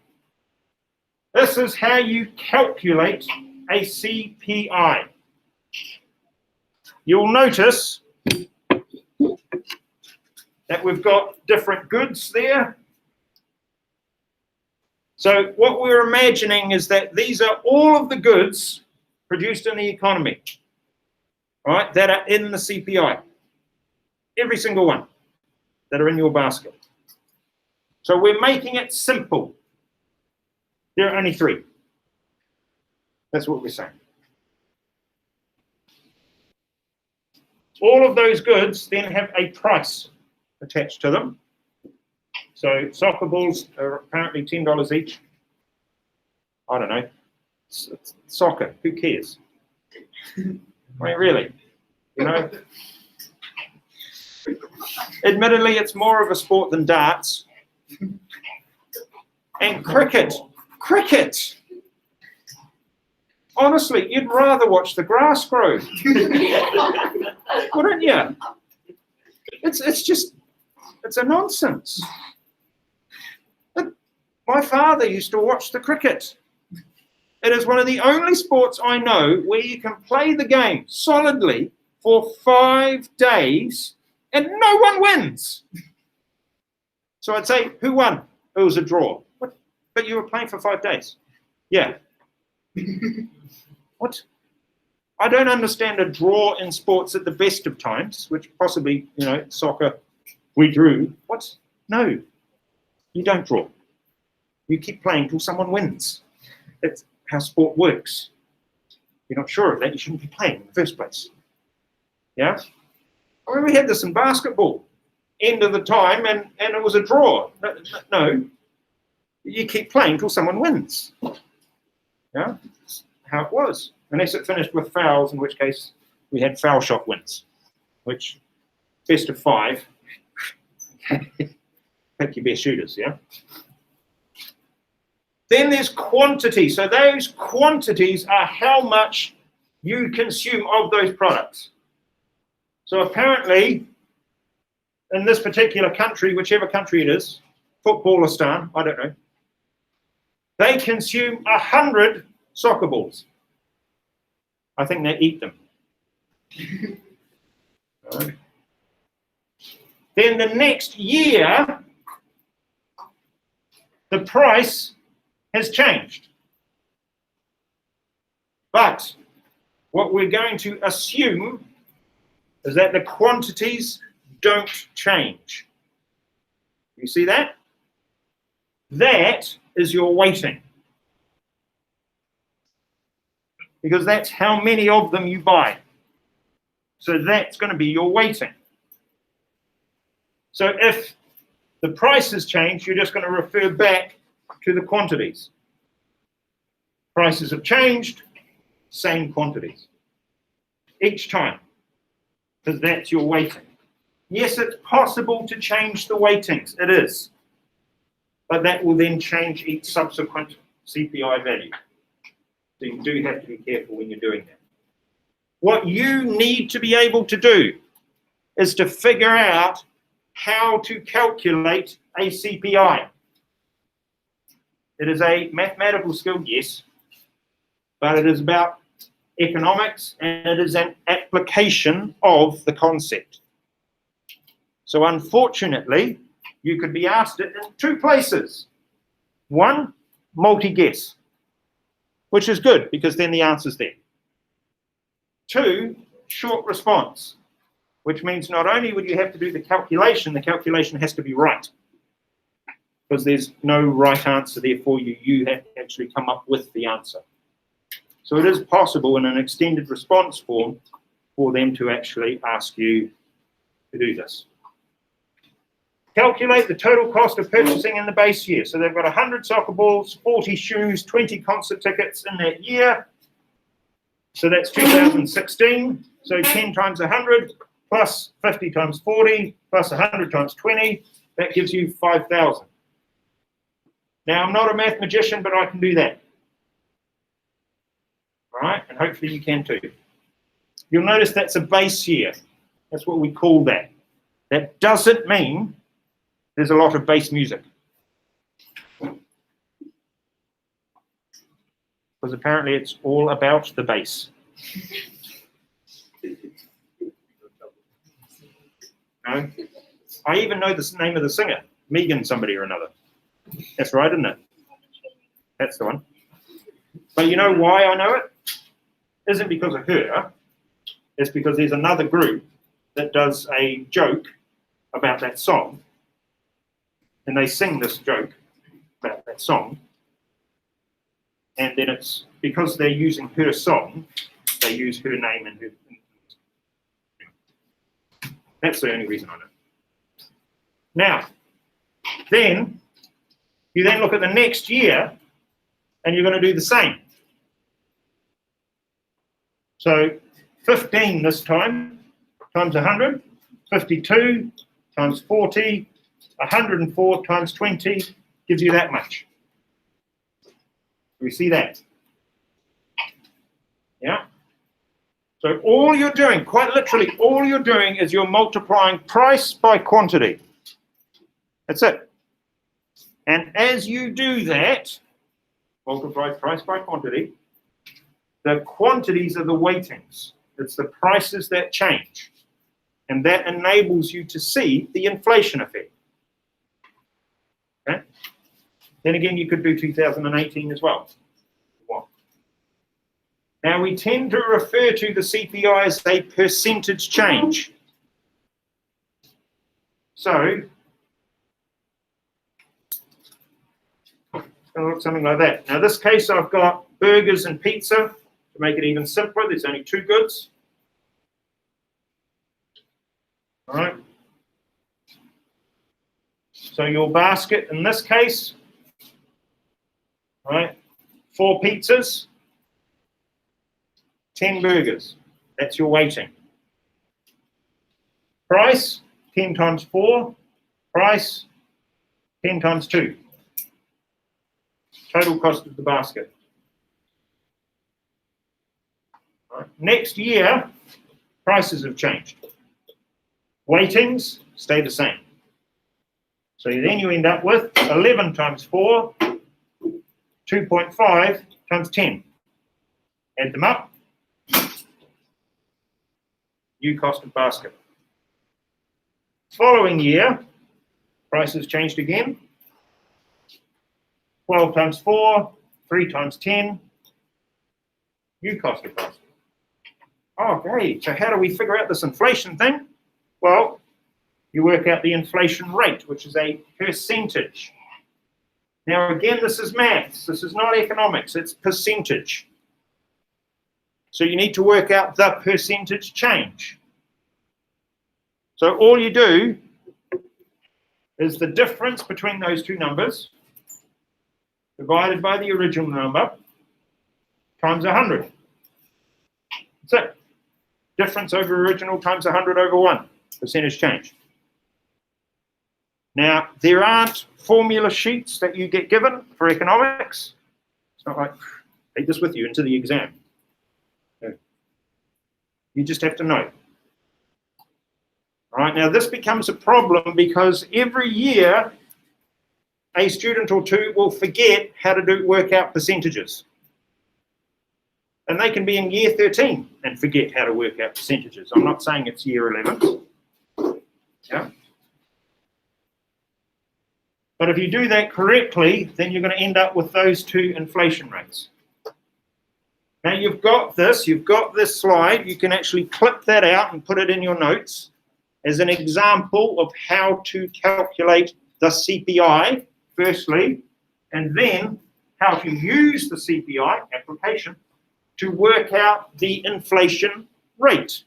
This is how you calculate a CPI. You'll notice that we've got different goods there. So what we're imagining is that these are all of the goods produced in the economy, right, that are in the CPI. Every single one that are in your basket. So we're making it simple. There are only three. That's what we're saying. All of those goods then have a price attached to them. So soccer balls are apparently $10 each. I don't know. It's soccer, who cares? I mean, really, you know. Admittedly, it's more of a sport than darts. And cricket. Honestly, you'd rather watch the grass grow. Wouldn't you? It's a nonsense. My father used to watch the cricket. It is one of the only sports I know where you can play the game solidly for 5 days and no one wins. So I'd say, who won? It was a draw. What? But you were playing for 5 days. Yeah. What? I don't understand a draw in sports at the best of times, which possibly, you know, soccer, we drew. What? No, you don't draw. You keep playing until someone wins. That's how sport works. If you're not sure of that, you shouldn't be playing in the first place. Yeah? I mean, we had this in basketball. End of the time, and it was a draw. No, you keep playing until someone wins. Yeah? That's how it was. Unless it finished with fouls, in which case we had foul shot wins, which best of 5. Pick your best shooters, yeah? Then there's quantity. So those quantities are how much you consume of those products. So apparently, in this particular country, whichever country it is, Footballistan, I don't know, they consume 100 soccer balls. I think they eat them. Right. Then the next year, the price has changed. But what we're going to assume is that the quantities don't change. You see that? That is your weighting. Because that's how many of them you buy. So that's going to be your weighting. So if the prices change, you're just going to refer back to the quantities. Prices have changed, same quantities. Each time, because that's your weighting. Yes, it's possible to change the weightings, it is. But that will then change each subsequent CPI value. So you do have to be careful when you're doing that. What you need to be able to do is to figure out how to calculate a CPI. It is a mathematical skill, yes, but it is about economics and it is an application of the concept. So unfortunately, you could be asked it in 2 places. 1, multi-guess, which is good because then the answer's there. 2, short response, which means not only would you have to do the calculation has to be right. Because there's no right answer there for you. You have to actually come up with the answer. So it is possible in an extended response form for them to actually ask you to do this. Calculate the total cost of purchasing in the base year. So they've got 100 soccer balls, 40 shoes, 20 concert tickets in that year. So that's 2016. So 10 times 100 plus 50 times 40 plus 100 times 20. That gives you 5,000. Now, I'm not a math magician, but I can do that. All right, and hopefully you can too. You'll notice that's a base year. That's what we call that. That doesn't mean there's a lot of bass music. Because apparently it's all about the bass. No? I even know the name of the singer, Megan somebody or another. That's right, isn't it? That's the one. But you know why I know it? Isn't because of her. It's because there's another group that does a joke about that song. And they sing this joke about that song. And then it's because they're using her song, they use her name and her. That's the only reason I know. Now, then, you then look at the next year and you're going to do the same. So 15 this time times 100, 52 times 40, 104 times 20 gives you that much. Do we see that? Yeah? So all you're doing, quite literally, all you're doing is you're multiplying price by quantity. That's it. And as you do that, multiply price by quantity, the quantities are the weightings. It's the prices that change. And that enables you to see the inflation effect. Okay? Then again, you could do 2018 as well. Now, we tend to refer to the CPI as a percentage change. So, it's going to look something like that. Now, in this case, I've got burgers and pizza. To make it even simpler, there's only two goods. All right. So your basket, in this case, all right, 4 pizzas, 10 burgers. That's your weighting. Price, 10 times 4. Price, 10 times 2. Total cost of the basket. Right. Next year, prices have changed. Weightings stay the same. So then you end up with 11 times 4, 2.5 times 10. Add them up. New cost of basket. Following year, prices changed again. 12 times 4, 3 times 10. New cost of basket. Okay, so how do we figure out this inflation thing? Well, you work out the inflation rate, which is a percentage. Now, again, this is maths. This is not economics. It's percentage. So you need to work out the percentage change. So all you do is the difference between those two numbers divided by the original number times 100. That's it. Difference over original times 100 over 1. Percentage change. Now, there aren't formula sheets that you get given for economics. It's not like, take this with you into the exam. No. You just have to know. All right, now this becomes a problem because every year a student or two will forget how to work out percentages. And they can be in year 13 and forget how to work out percentages. I'm not saying it's year 11. Yeah. But if you do that correctly, then you're going to end up with those two inflation rates. Now you've got this slide. You can actually clip that out and put it in your notes as an example of how to calculate the CPI, firstly, and then how to use the CPI application to work out the inflation rate.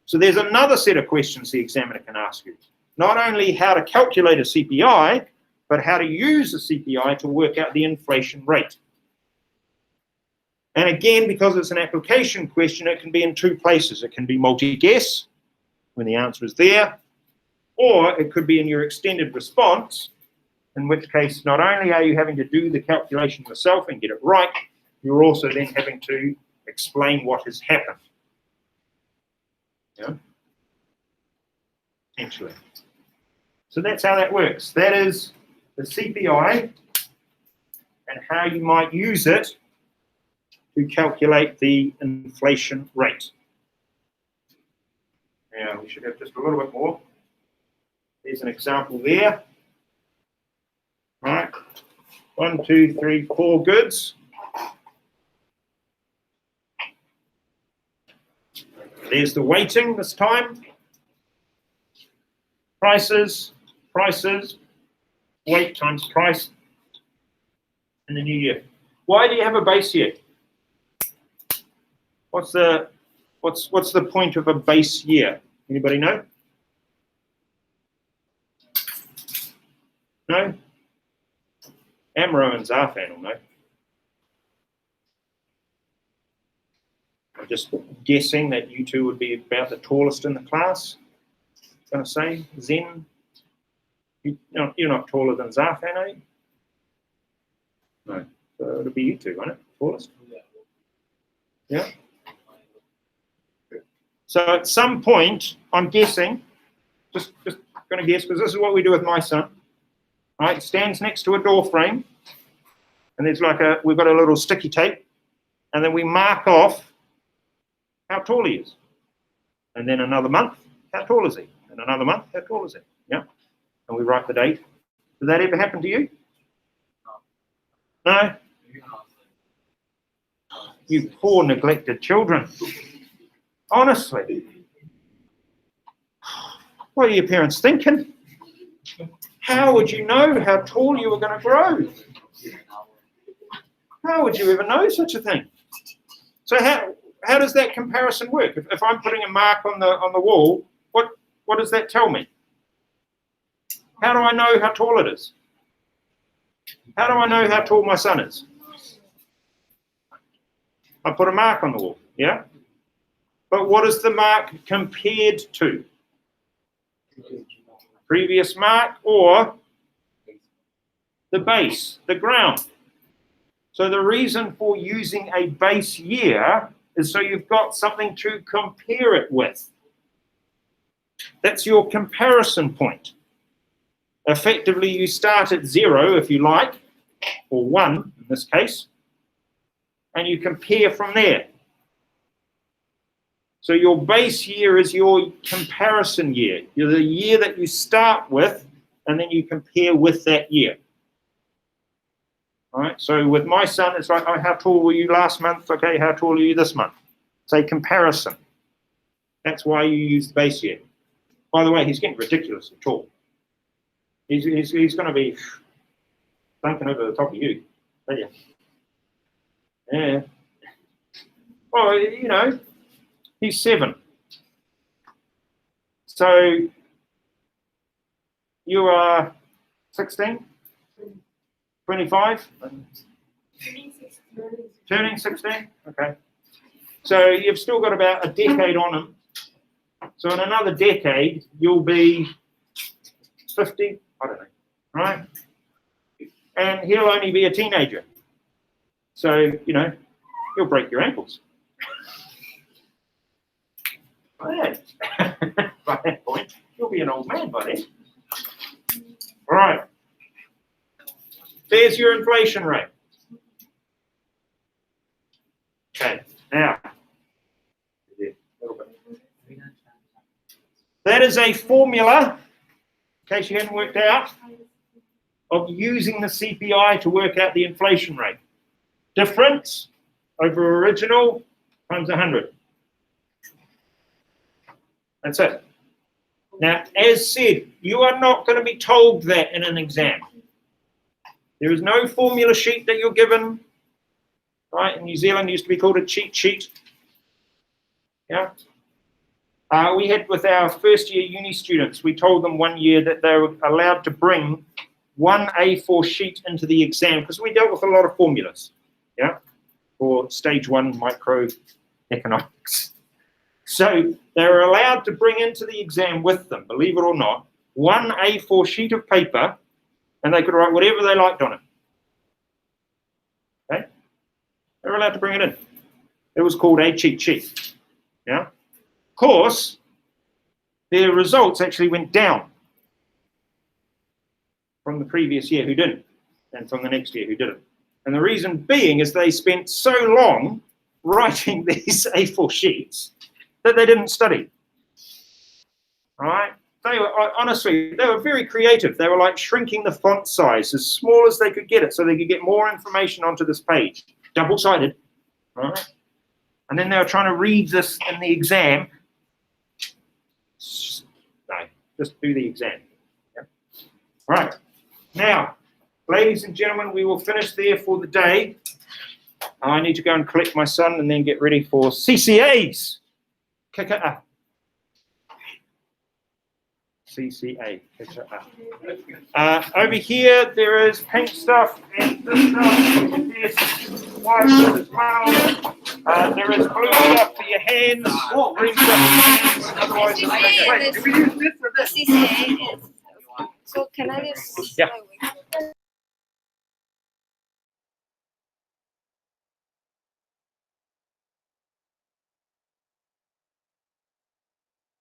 So there's another set of questions the examiner can ask you. Not only how to calculate a CPI, but how to use the CPI to work out the inflation rate. And again, because it's an application question, it can be in two places. It can be multi-guess, when the answer is there, or it could be in your extended response, in which case not only are you having to do the calculation yourself and get it right, you're also then having to explain what has happened. Yeah? Essentially. So that's how that works. That is the CPI and how you might use it to calculate the inflation rate. Now, we should have just a little bit more. There's an example there. Right. 1, 2, 3, 4 goods. There's the weighting this time. Prices, weight times price in the new year. Why do you have a base year? What's the point of a base year? Anybody know? No? Amro and Zarfan will know. I'm just guessing that you two would be about the tallest in the class. I'm going to say, Zen, you're not taller than Zarfan, are you? No. So it'll be you two, won't it? Tallest? Yeah? So at some point, I'm guessing, just going to guess, because this is what we do with my son. Right, stands next to a door frame, and there's we've got a little sticky tape, and then we mark off how tall he is. And then another month, how tall is he? And another month, how tall is he? Yeah. And we write the date. Did that ever happen to you? No? You poor neglected children. Honestly. What are your parents thinking? How would you know how tall you were going to grow? How would you ever know such a thing? So how does that comparison work? If I'm putting a mark on the wall, what does that tell me? How do I know how tall it is? How do I know how tall my son is? I put a mark on the wall, yeah? But what is the mark compared to? Previous mark or the base, the ground. So the reason for using a base year is so you've got something to compare it with. That's your comparison point. Effectively, you start at 0, if you like, or 1 in this case, and you compare from there. So your base year is your comparison year. You're the year that you start with, and then you compare with that year. All right, so with my son, it's like, oh, how tall were you last month? Okay, how tall are you this month? It's a comparison. That's why you use the base year. By the way, he's getting ridiculously tall. He's going to be dunking over the top of you. Yeah. Well, you know, he's 7. So you are 16, 25, turning 16. Okay. So you've still got about a decade on him. So in another decade, you'll be 50. I don't know, right? And he'll only be a teenager. So, you know, he'll break your ankles. By that point, you'll be an old man by then. All right. There's your inflation rate. Okay, now. That is a formula, in case you hadn't worked out, of using the CPI to work out the inflation rate. Difference over original times 100. That's it. Now, as said, you are not going to be told that in an exam. There is no formula sheet that you're given. Right? In New Zealand, it used to be called a cheat sheet. Yeah. We had with our first year uni students, we told them one year that they were allowed to bring one A4 sheet into the exam because we dealt with a lot of formulas, yeah, for stage 1 microeconomics. So they were allowed to bring into the exam with them, believe it or not, one A4 sheet of paper, and they could write whatever they liked on it. Okay? They were allowed to bring it in. It was called a cheat sheet. Yeah? Of course, their results actually went down from the previous year who didn't, and from the next year who didn't. And the reason being is they spent so long writing these A4 sheets that they didn't study. All right? They were, honestly, they were very creative. They were like shrinking the font size as small as they could get it so they could get more information onto this page. Double-sided, right? And then they were trying to read this in the exam. No, just do the exam. Yeah. Right. Now, ladies and gentlemen, we will finish there for the day. I need to go and collect my son and then get ready for CCAs. Kick it up. CCA. Over here, there is pink stuff and this stuff. There's white stuff as well. There is blue stuff for your hands, green stuff for your hands. Otherwise, it's wait, do we use this or this? CCA is. So can I just? Yeah.